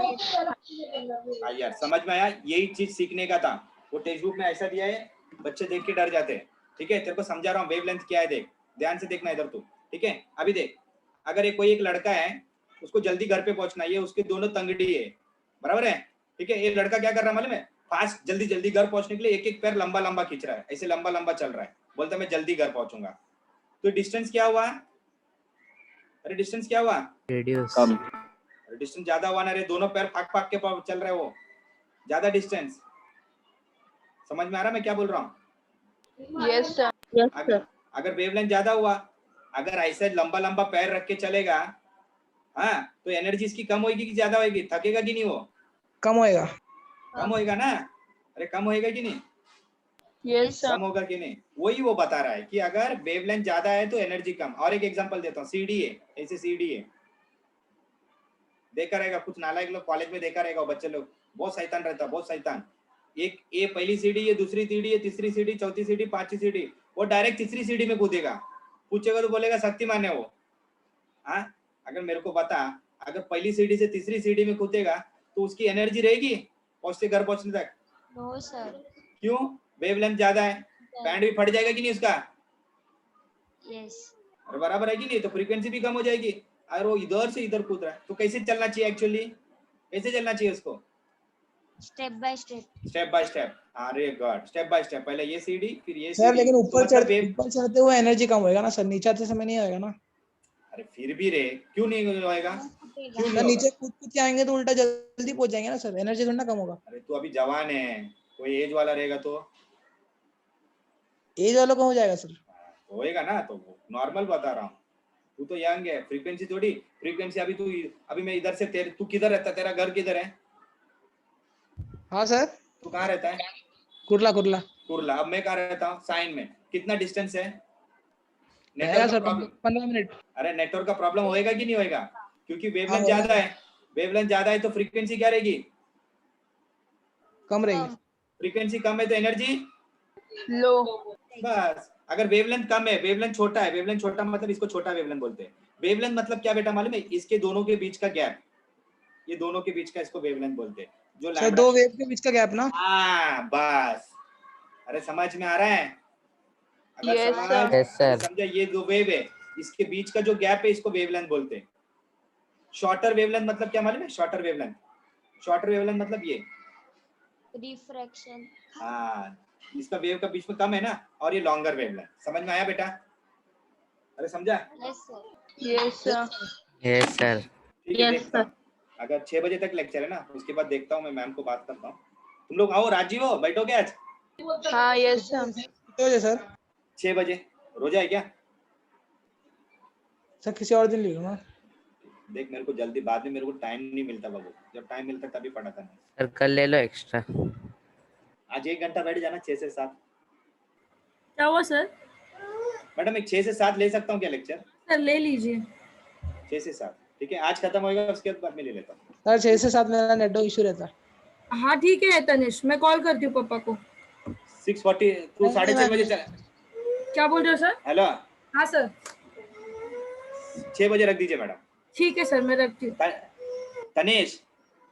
यार, समझ में आया? यही चीज सीखने का था, वो टेक्स्ट बुक में ऐसा दिया है, बच्चे देख के डर जाते हैं। ठीक है, तेरे को समझा रहा हूँ वेवलेंथ क्या है, देख ध्यान से देखना इधर तू। ठीक है, अभी देख, अगर कोई एक लड़का है, उसको जल्दी घर पे पहुंचना है, उसके दोनों तंगड़ी है, बराबर है? ठीक है, ये लड़का क्या कर रहा है मालूम है, फास्ट जल्दी जल्दी घर पहुंचने के लिए एक एक पैर लंबा लंबा खींच रहा है, ऐसे लंबा लंबा चल रहा है, बोलता मैं जल्दी घर पहुंचूंगा। तो डिस्टेंस क्या हुआ, अरे डिस्टेंस क्या हुआ, रेडियस डिस्टेंस ज्यादा हुआ ना रे, दोनों पैर फाक फाक के चल रहे, वो ज्यादा डिस्टेंस। समझ में आ रहा मैं क्या बोल रहा हूँ? Yes sir. Yes sir. अगर वेवलेंथ ज्यादा हुआ, अगर ऐसे लंबा लंबा पैर रख के चलेगा, हाँ, तो एनर्जी इसकी कम होगी कि ज्यादा होगी, थकेगा कि नहीं, वो कम होएगा। कम होएगा ना, अरे कम होएगा कि नहीं, यस सर। कम होगा कि नहीं, वही वो बता रहा है कि अगर वेवलेंथ ज्यादा है तो एनर्जी कम। और एक एग्जांपल देता हूँ, सीडी है, ऐसे सीडी है, देखा रहेगा कुछ नालायक लोग कॉलेज में, देखा रहेगा बच्चे लोग, बहुत शैतान रहता, बहुत शैतान। एक ये पहली सीढ़ी है, दूसरी सीढ़ी है, तीसरी सीढ़ी, चौथी सीढ़ी, पांचवी सीढ़ी, वो डायरेक्ट तीसरी सीढ़ी में कूदेगा, पूछेगा तो बोलेगा शक्तिमान है वो। हाँ, अगर मेरे को बता, अगर पहली सीढ़ी से तीसरी सीढ़ी में कूदेगा तो उसकी एनर्जी रहेगी पहुंचते घर पहुंचने तक? No sir. क्यों, वेवलेंथ ज्यादा है, पैंट भी फट जाएगा कि नहीं उसका, यस। अरे बराबर है कि नहीं, तो फ्रीक्वेंसी भी कम हो जाएगी। अगर वो इधर से इधर कूद रहा है तो कैसे चलना चाहिए, एक्चुअली कैसे चलना चाहिए उसको, step by step. Step by step. अरे गॉड, स्टेप बाय स्टेप, पहले ये सीढ़ी फिर ये सर सीढ़ी, लेकिन तो ऊपर मतलब ऊपर चढ़ते हुए एनर्जी कम होएगा ना सर, नीचे आते समय नहीं होएगा ना। अरे फिर भी रे, क्यों नहीं होएगा, क्यों नहीं सर नीचे होगा? कूद कूद के आएंगे तो उल्टा जल्दी पहुंच जाएंगे ना सर, एनर्जी थोड़ा ना कम होगा। अरे तू अभी जवान है, कोई एज वाला रहेगा तो एज वालों का हो जाएगा सर। होएगा ना, तो नॉर्मल बता रहा हूँ, तू तो यंग है, फ्रीक्वेंसी थोड़ी, फ्रीक्वेंसी अभी तू, अभी मैं इधर से तू किधर रहता है, तेरा घर किधर है, हाँ सर। तू कहाँ रहता है? कुर्ला कुर्ला। कुर्ला। अब मैं कहाँ रहता हूँ, साइन में, कितना डिस्टेंस है, रहेगा नेटवर्क का सर प्रॉब्लम, 15 मिनट। अरे नेटवर्क का प्रॉब्लम होएगा कि नहीं होएगा, क्योंकि हाँ, वेवलेंथ होएगा। ज्यादा है, वेवलेंथ ज्यादा है तो फ्रीक्वेंसी क्या रहेगी, कम रहेगी। फ्रीक्वेंसी कम है तो एनर्जी लो। बस। अगर वेवलेंथ कम है, वेवलेंथ छोटा है, वेवलेंथ छोटा मतलब इसको छोटा वेवलेंथ बोलते हैं। वेवलेंथ मतलब क्या बेटा मालूम है, इसके दोनों के बीच का गैप, ये दोनों के बीच का, इसको वेवलेंथ बोलते हैं, जो सर लैम्डा। दो वेव के बीच का गैप ना। हाँ बस, अरे समझ में आ रहा है, अगर Yes, समझ, sir. Yes, sir. समझा, ये दो वेव है, इसके बीच का जो गैप है इसको वेवलेंथ बोलते हैं। शॉर्टर वेवलेंथ मतलब क्या मालूम है, शॉर्टर वेवलेंथ, शॉर्टर वेवलेंथ मतलब ये, रिफ्रैक्शन। हाँ, इसका वेव का बीच में कम है ना, और ये लॉन्गर वेवलेंथ। समझ में आया बेटा, अरे समझा? Yes sir. Yes sir. Yes sir. ठीक है, Yes, देखता हूँ, अगर 6 बजे तक लेक्चर है ना, उसके बाद देखता हूँ, मैं मैम को बात करता हूँ। तुम लोग आओ, राजीव हो, बैठोगे आज हाँ यस सर। कितने बजे सर? 6 बजे, रोजा है क्या? सर किसी और दिन ले लो ना। देख मेरे को जल्दी, बाद में मेरे को टाइम नहीं मिलता बाबू, जब टाइम मिलता तभी पढ़ाता नहीं। सर कल ले लो एक्स्ट्रा। आज 1 घंटा बैठ जाना, 6 से 7। क्या हुआ सर? मैडम एक 6 से 7 ले सकता हूँ क्या लेक्चर? सर ले लीजिए। 6 से 7 ठीक है, आज खत्म होएगा, उसके बाद में ले लेता हूँ। सर 6 से 7 मेरा नेटवर्क इशू रहता है। हाँ ठीक है तनिष, मैं कॉल करती हूँ पापा को। 6:40 तू 6:30 बजे चल। क्या बोल रहे हो सर? हेलो, हाँ सर। 6 बजे रख दीजिए मैडम। ठीक है सर, मैं रखती हूँ। तनेश,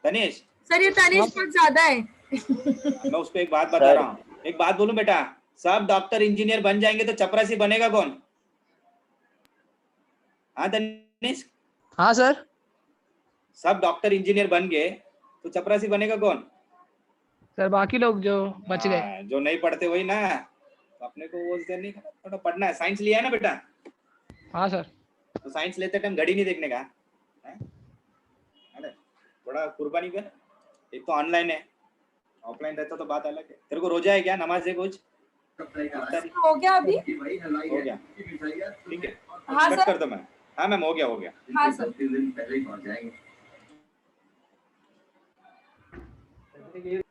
तनेश, सर ये तनिष बहुत ज्यादा है। मैं उसको एक बात बता रहा हूँ, एक बात बोलूं बेटा, सब डॉक्टर इंजीनियर बन जाएंगे तो चपरासी बनेगा कौन? हाँ दिनेश, हाँ सर। सब डॉक्टर इंजीनियर बन गए तो चपरासी बनेगा कौन? सर बाकी लोग जो बच गए। हाँ, जो नहीं पढ़ते वही ना, तो अपने को वो नहीं करना, थोड़ा पढ़ना है। साइंस लिया है ना बेटा? हाँ सर। तो साइंस लेते टाइम घड़ी नहीं देखने का है? अरे थोड़ा कुर्बानी कर। एक तो ऑनलाइन है, ऑफलाइन रहता तो बात अलग है। तेरे को रोजा है क्या? नमाज है कुछ? हो गया अभी? हो गया, ठीक है, हाँ कट सर। कर दो मैम। हाँ मैम, हो गया हो गया। हाँ सर। ये